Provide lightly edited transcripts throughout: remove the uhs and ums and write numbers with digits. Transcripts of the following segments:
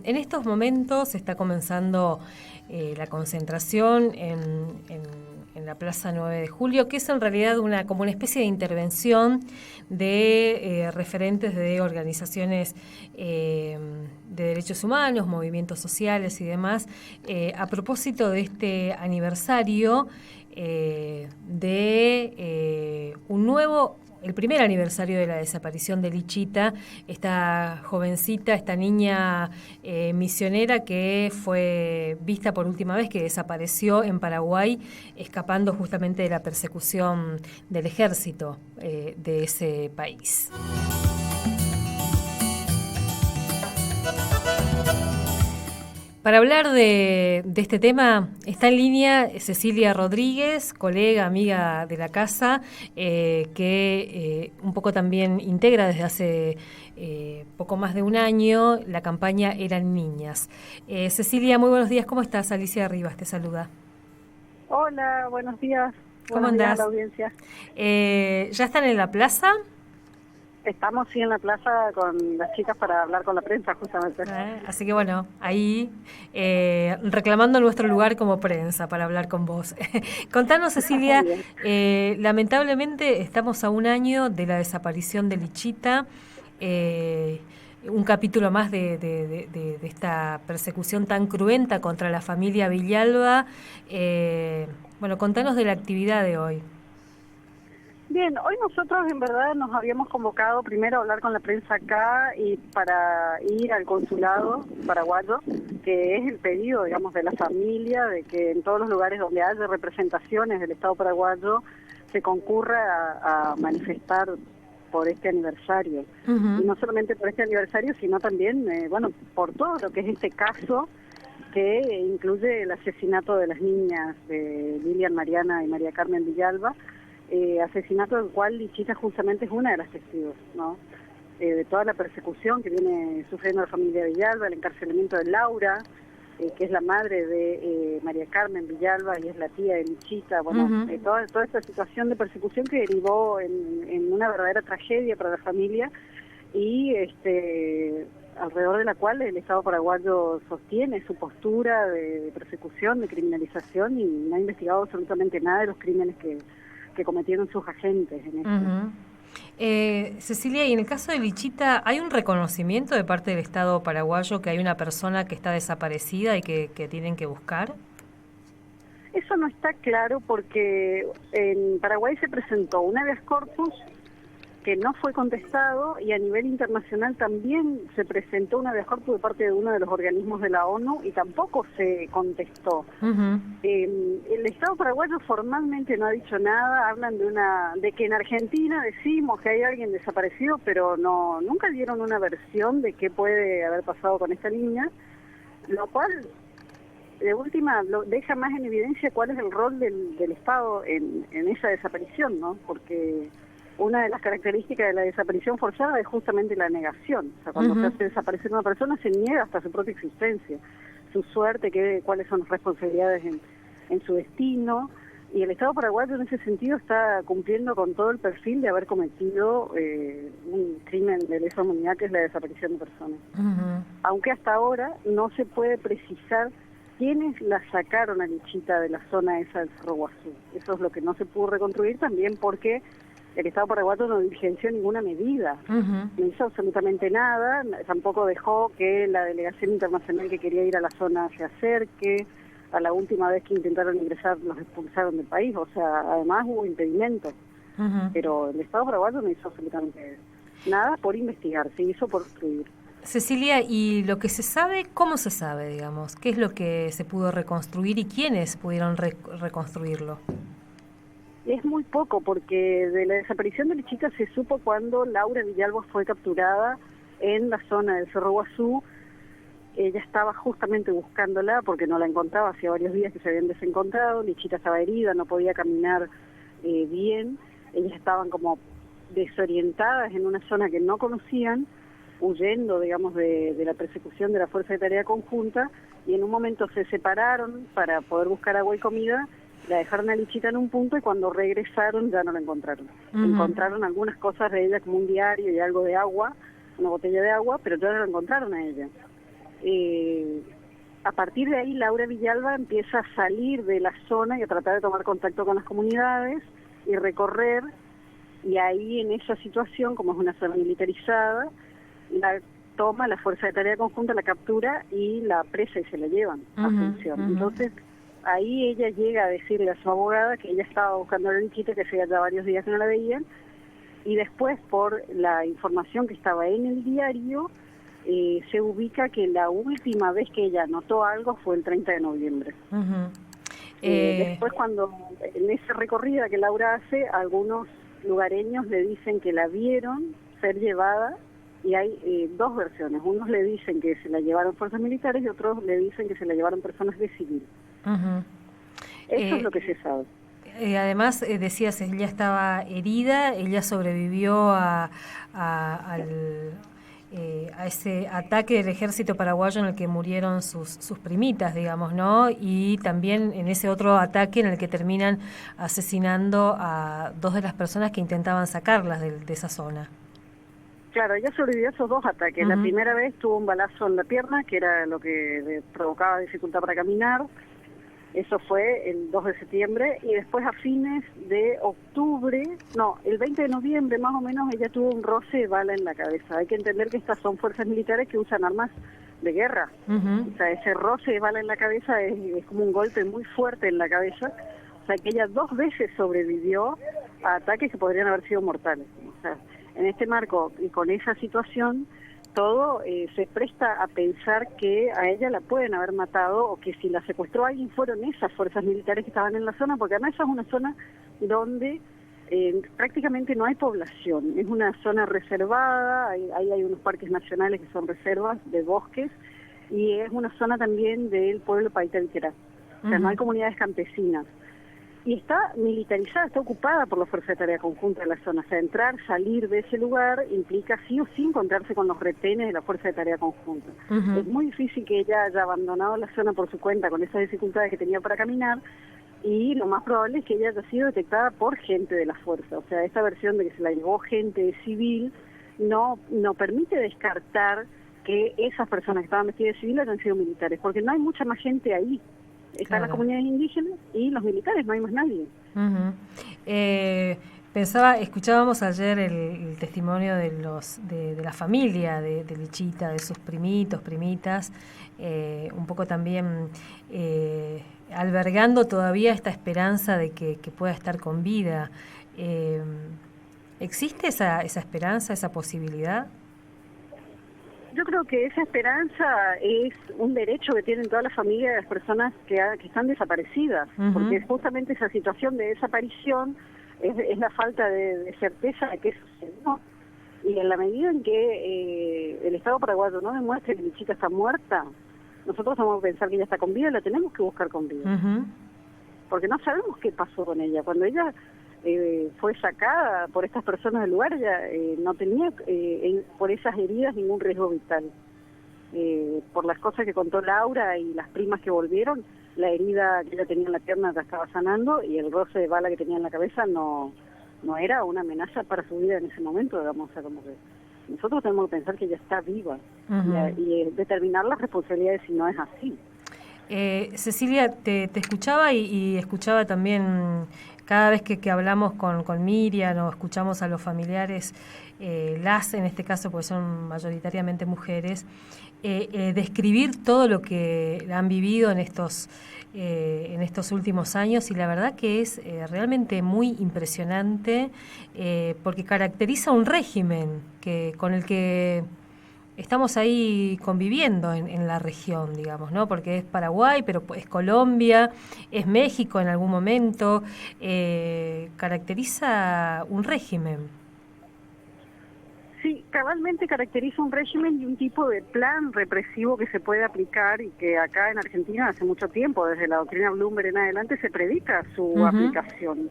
En estos momentos está comenzando la concentración en la Plaza 9 de Julio, que es en realidad como una especie de intervención de referentes de organizaciones de derechos humanos, movimientos sociales y demás, a propósito de este aniversario el primer aniversario de la desaparición de Lichita, esta jovencita, esta niña misionera que fue vista por última vez, que desapareció en Paraguay, escapando justamente de la persecución del ejército de ese país. Para hablar de este tema está en línea Cecilia Rodríguez, colega, amiga de la casa, que un poco también integra desde hace poco más de un año la campaña Eran Niñas. Cecilia, muy buenos días, ¿cómo estás? Alicia Rivas te saluda. Hola, buenos días. ¿Cómo Buenos días andás? a la audiencia. ¿Ya están en la plaza? Estamos sí en la plaza con las chicas para hablar con la prensa justamente. Así que bueno, ahí reclamando nuestro lugar como prensa para hablar con vos. Contanos, Muy Cecilia, bien. lamentablemente estamos a un año de la desaparición de Lichita, un capítulo más de esta persecución tan cruenta contra la familia Villalba. Bueno, contanos de la actividad de hoy. Bien, hoy nosotros en verdad nos habíamos convocado primero a hablar con la prensa acá y para ir al consulado paraguayo, que es el pedido, digamos, de la familia, de que en todos los lugares donde haya representaciones del Estado paraguayo se concurra a manifestar por este aniversario. Uh-huh. Y no solamente por este aniversario, sino también, bueno, por todo lo que es este caso, que incluye el asesinato de las niñas de Lilian Mariana y María Carmen Villalba, asesinato del cual Lichita justamente es una de las testigos, ¿no? De toda la persecución que viene sufriendo la familia Villalba, el encarcelamiento de Laura, que es la madre de María Carmen Villalba y es la tía de Lichita, bueno, Uh-huh. toda esta situación de persecución que derivó en una verdadera tragedia para la familia y alrededor de la cual el Estado paraguayo sostiene su postura de persecución, de criminalización y no ha investigado absolutamente nada de los crímenes que cometieron sus agentes en esto. Uh-huh. Cecilia, y en el caso de Lichita, ¿hay un reconocimiento de parte del Estado paraguayo que hay una persona que está desaparecida y que tienen que buscar? Eso no está claro porque en Paraguay se presentó un habeas corpus que no fue contestado y a nivel internacional también se presentó un habeas corpus de parte de uno de los organismos de la ONU y tampoco se contestó. Uh-huh. El Estado paraguayo formalmente no ha dicho nada, hablan de que en Argentina decimos que hay alguien desaparecido, pero nunca dieron una versión de qué puede haber pasado con esta niña, lo cual de última lo deja más en evidencia cuál es el rol del Estado en esa desaparición, ¿no? Porque una de las características de la desaparición forzada es justamente la negación. O sea, cuando Uh-huh. se hace desaparecer una persona se niega hasta su propia existencia, su suerte, cuáles son las responsabilidades en su destino. Y el Estado paraguayo en ese sentido está cumpliendo con todo el perfil de haber cometido un crimen de lesa humanidad que es la desaparición de personas. Uh-huh. Aunque hasta ahora no se puede precisar quiénes la sacaron a Lichita de la zona esa del Cerro Guazú. Eso es lo que no se pudo reconstruir también porque el Estado paraguayo no diligenció ninguna medida, Uh-huh. no hizo absolutamente nada, tampoco dejó que la delegación internacional que quería ir a la zona se acerque, a la última vez que intentaron ingresar los expulsaron del país, o sea, además hubo impedimentos, Uh-huh. pero el Estado paraguayo no hizo absolutamente nada por investigar, se hizo por obstruir. Cecilia, ¿y lo que se sabe, cómo se sabe, digamos? ¿Qué es lo que se pudo reconstruir y quiénes pudieron reconstruirlo? Es muy poco, porque de la desaparición de Lichita se supo cuando Laura Villalba fue capturada en la zona del Cerro Guazú. Ella estaba justamente buscándola porque no la encontraba, hacía varios días que se habían desencontrado. Lichita estaba herida, no podía caminar bien. Ellas estaban como desorientadas en una zona que no conocían, huyendo, digamos, de la persecución de la Fuerza de Tarea Conjunta, y en un momento se separaron para poder buscar agua y comida. La dejaron a Lichita en un punto y cuando regresaron ya no la encontraron. Uh-huh. Encontraron algunas cosas de ella como un diario y algo de agua, una botella de agua, pero ya no la encontraron a ella. a partir de ahí Laura Villalba empieza a salir de la zona y a tratar de tomar contacto con las comunidades y recorrer, y ahí en esa situación, como es una zona militarizada, la toma la Fuerza de Tarea Conjunta, la captura y la presa y se la llevan a Asunción. Entonces ahí ella llega a decirle a su abogada que ella estaba buscando a la Lichita, que hacía ya varios días que no la veían, y después por la información que estaba en el diario, se ubica que la última vez que ella notó algo fue el 30 de noviembre. Después, cuando en esa recorrida que Laura hace, algunos lugareños le dicen que la vieron ser llevada, y hay dos versiones. Unos le dicen que se la llevaron fuerzas militares y otros le dicen que se la llevaron personas de civil. Eso es lo que se sabe. Además, decías, ella estaba herida, ella sobrevivió a ese ataque del ejército paraguayo en el que murieron sus primitas, digamos, ¿no? Y también en ese otro ataque en el que terminan asesinando a dos de las personas que intentaban sacarlas de esa zona. Claro, ella sobrevivió a esos dos ataques. La primera vez tuvo un balazo en la pierna, que era lo que le provocaba dificultad para caminar. Eso fue el 2 de septiembre, y después a fines de octubre, el 20 de noviembre más o menos, ella tuvo un roce de bala en la cabeza. Hay que entender que estas son fuerzas militares que usan armas de guerra. O sea, ese roce de bala en la cabeza es como un golpe muy fuerte en la cabeza. O sea, que ella 2 veces sobrevivió a ataques que podrían haber sido mortales. O sea, en este marco y con esa situación, todo se presta a pensar que a ella la pueden haber matado, o que si la secuestró alguien fueron esas fuerzas militares que estaban en la zona, porque además esa es una zona donde prácticamente no hay población, es una zona reservada, ahí hay unos parques nacionales que son reservas de bosques, y es una zona también del pueblo Paitaviquerá, o sea, no hay comunidades campesinas. Y está militarizada, está ocupada por la Fuerza de Tarea Conjunta de la zona. O sea, entrar, salir de ese lugar implica sí o sí encontrarse con los retenes de la Fuerza de Tarea Conjunta. Es muy difícil que ella haya abandonado la zona por su cuenta con esas dificultades que tenía para caminar, y lo más probable es que ella haya sido detectada por gente de la Fuerza. O sea, esta versión de que se la llevó gente civil no permite descartar que esas personas que estaban vestidas de civil hayan sido militares, porque no hay mucha más gente ahí. Están las comunidades indígenas y los militares, no hay más nadie. Escuchábamos ayer el testimonio de la familia de Lichita, de sus primitos, primitas, un poco también albergando todavía esta esperanza de que pueda estar con vida. ¿Existe esa esperanza, esa posibilidad? Yo creo que esa esperanza es un derecho que tienen todas las familias de las personas que están desaparecidas, porque justamente esa situación de desaparición es la falta de certeza de qué sucedió. Y en la medida en que el Estado paraguayo no demuestre que mi chica está muerta, nosotros vamos a pensar que ella está con vida y la tenemos que buscar con vida. Porque no sabemos qué pasó con ella. Cuando ella fue sacada por estas personas del lugar, ella no tenía por esas heridas ningún riesgo vital. Por las cosas que contó Laura y las primas que volvieron, la herida que ella tenía en la pierna la estaba sanando, y el roce de bala que tenía en la cabeza no era una amenaza para su vida en ese momento, digamos. O sea, como que nosotros tenemos que pensar que ella está viva y determinar las responsabilidades si no es así. Cecilia, te escuchaba y escuchaba también cada vez que hablamos con Miriam o escuchamos a los familiares, en este caso, porque son mayoritariamente mujeres, describir todo lo que han vivido en estos últimos años, y la verdad que es realmente muy impresionante, porque caracteriza un régimen con el que estamos ahí conviviendo en la región, digamos, ¿no? Porque es Paraguay, pero es Colombia, es México en algún momento, caracteriza un régimen. Sí, cabalmente caracteriza un régimen y un tipo de plan represivo que se puede aplicar, y que acá en Argentina hace mucho tiempo, desde la doctrina Bloomberg en adelante, se predica su aplicación.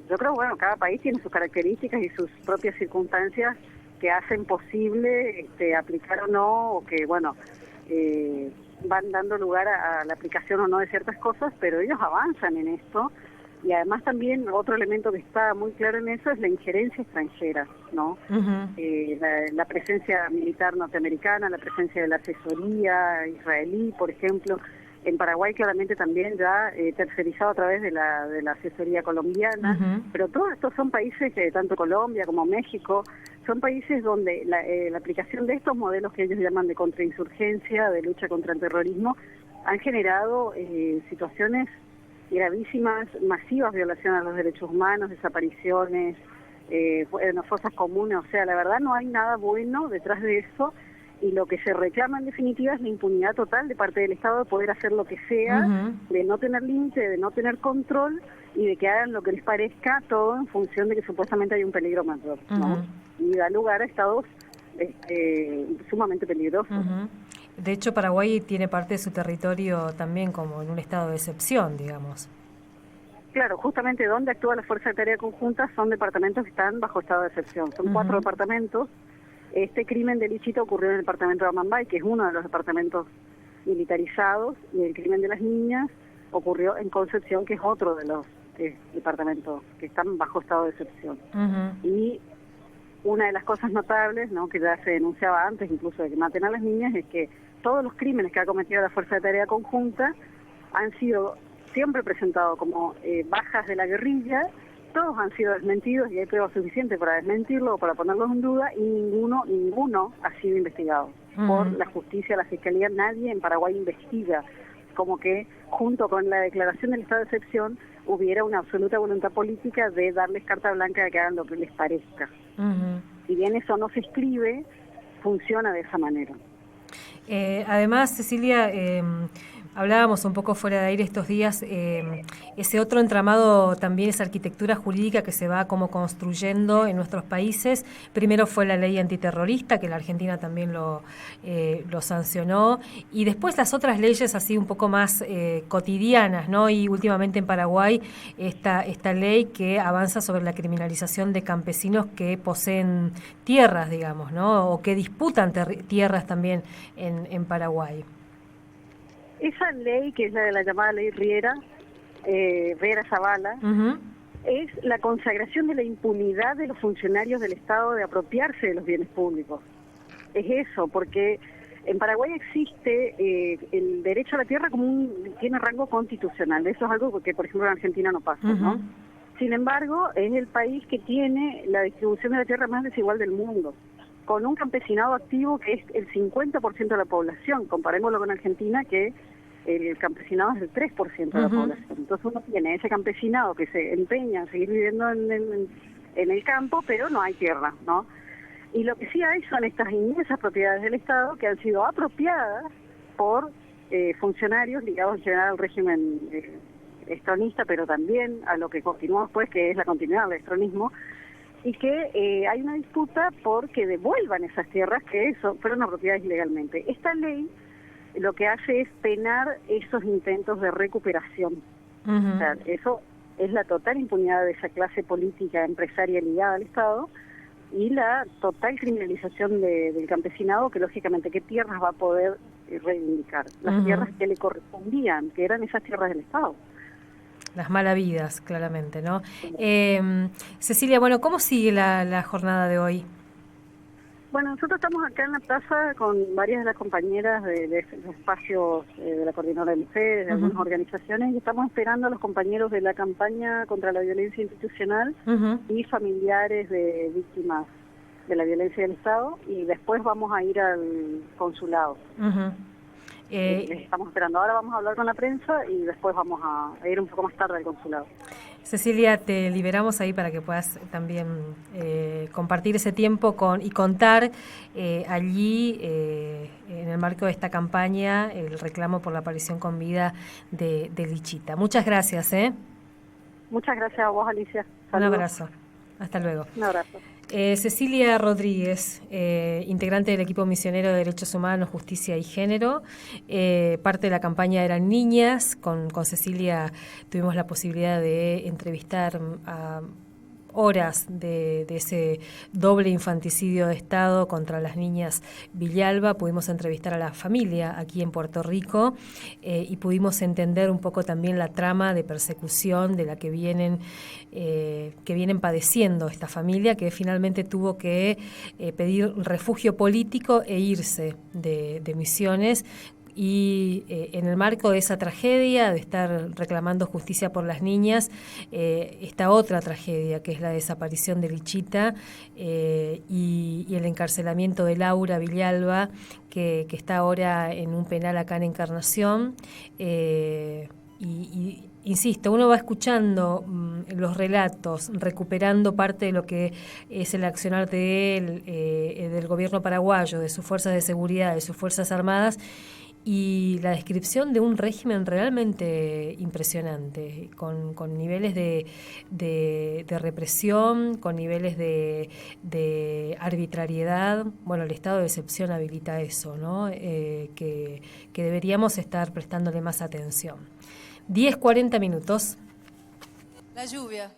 Yo creo, bueno, cada país tiene sus características y sus propias circunstancias que hacen posible aplicar o no, o que, bueno, van dando lugar a la aplicación o no de ciertas cosas, pero ellos avanzan en esto, Y además también otro elemento que está muy claro en eso es la injerencia extranjera, ¿no? La presencia militar norteamericana, la presencia de la asesoría israelí, por ejemplo. En Paraguay claramente también ya tercerizado a través de la asesoría colombiana, pero todos estos son países, tanto Colombia como México, son países donde la aplicación de estos modelos que ellos llaman de contrainsurgencia, de lucha contra el terrorismo, han generado situaciones gravísimas, masivas violaciones a los derechos humanos, desapariciones, fosas comunes. O sea, la verdad no hay nada bueno detrás de eso, y lo que se reclama en definitiva es la impunidad total de parte del Estado de poder hacer lo que sea, de no tener límite, de no tener control, y de que hagan lo que les parezca, todo en función de que supuestamente hay un peligro mayor, ¿no? Y da lugar a estados sumamente peligrosos. De hecho, Paraguay tiene parte de su territorio también como en un estado de excepción, digamos. Claro, justamente donde actúa la Fuerza de Tarea Conjunta son departamentos que están bajo estado de excepción. Son 4 departamentos. Este crimen de Lichita ocurrió en el departamento de Amambay, que es uno de los departamentos militarizados, y el crimen de las niñas ocurrió en Concepción, que es otro de los departamentos que están bajo estado de excepción. Y una de las cosas notables, ¿no?, que ya se denunciaba antes incluso de que maten a las niñas, es que todos los crímenes que ha cometido la Fuerza de Tarea Conjunta han sido siempre presentados como bajas de la guerrilla. Todos han sido desmentidos, y hay pruebas suficientes para desmentirlo o para ponerlos en duda, y ninguno ha sido investigado por la justicia, la fiscalía. Nadie en Paraguay investiga, como que junto con la declaración del estado de excepción hubiera una absoluta voluntad política de darles carta blanca de que hagan lo que les parezca. Si bien eso no se escribe, funciona de esa manera. Además, Cecilia, hablábamos un poco fuera de aire estos días, ese otro entramado también es arquitectura jurídica que se va como construyendo en nuestros países. Primero fue la ley antiterrorista, que la Argentina también lo sancionó, y después las otras leyes así un poco más cotidianas, ¿no? Y últimamente en Paraguay esta ley que avanza sobre la criminalización de campesinos que poseen tierras, digamos, ¿no? O que disputan tierras también en Paraguay. Esa ley, que es la de la llamada ley Riera, Vera Zavala, es la consagración de la impunidad de los funcionarios del Estado de apropiarse de los bienes públicos. Es eso, porque en Paraguay existe el derecho a la tierra tiene rango constitucional. Eso es algo que, por ejemplo, en Argentina no pasa, ¿no? Sin embargo, es el país que tiene la distribución de la tierra más desigual del mundo, con un campesinado activo que es el 50% de la población. Comparémoslo con Argentina, que el campesinado es el 3% de la población. Entonces uno tiene ese campesinado que se empeña en seguir viviendo en el campo, pero no hay tierra, ¿no? Y lo que sí hay son estas inmensas propiedades del Estado que han sido apropiadas por funcionarios ligados en general al régimen estronista, pero también a lo que continuó después, que es la continuidad del estronismo, y que hay una disputa porque devuelvan esas tierras que fueron apropiadas ilegalmente. Esta ley lo que hace es penar esos intentos de recuperación. O sea, eso es la total impunidad de esa clase política empresaria ligada al Estado, y la total criminalización del campesinado, que lógicamente qué tierras va a poder reivindicar. Las tierras que le correspondían, que eran esas tierras del Estado. Las malavidas, claramente, ¿no? Cecilia, bueno, ¿cómo sigue la jornada de hoy? Bueno, nosotros estamos acá en la plaza con varias de las compañeras de espacios de la Coordinadora de Mujeres, de algunas organizaciones, y estamos esperando a los compañeros de la campaña contra la violencia institucional y familiares de víctimas de la violencia del Estado, y después vamos a ir al consulado. Estamos esperando. Ahora vamos a hablar con la prensa y después vamos a ir un poco más tarde al consulado. Cecilia, te liberamos ahí para que puedas también compartir ese tiempo y contar allí, en el marco de esta campaña, el reclamo por la aparición con vida de Lichita. Muchas gracias. Muchas gracias a vos, Alicia. Saludos. Un abrazo. Hasta luego. Un abrazo. Cecilia Rodríguez, integrante del equipo misionero de Derechos Humanos, Justicia y Género. Parte de la campaña eran niñas. Con Cecilia tuvimos la posibilidad de entrevistar a horas de ese doble infanticidio de Estado contra las niñas Villalba, pudimos entrevistar a la familia aquí en Puerto Rico y pudimos entender un poco también la trama de persecución de la que vienen padeciendo esta familia, que finalmente tuvo que pedir refugio político e irse de Misiones. Y en el marco de esa tragedia, de estar reclamando justicia por las niñas, esta otra tragedia, que es la desaparición de Lichita y el encarcelamiento de Laura Villalba, que está ahora en un penal acá en Encarnación. Insisto, uno va escuchando los relatos, recuperando parte de lo que es el accionar del gobierno paraguayo, de sus fuerzas de seguridad, de sus fuerzas armadas, y la descripción de un régimen realmente impresionante, con niveles de represión, con niveles de arbitrariedad. Bueno, el estado de excepción habilita eso, ¿no? Que deberíamos estar prestándole más atención. 10:40 minutos. La lluvia.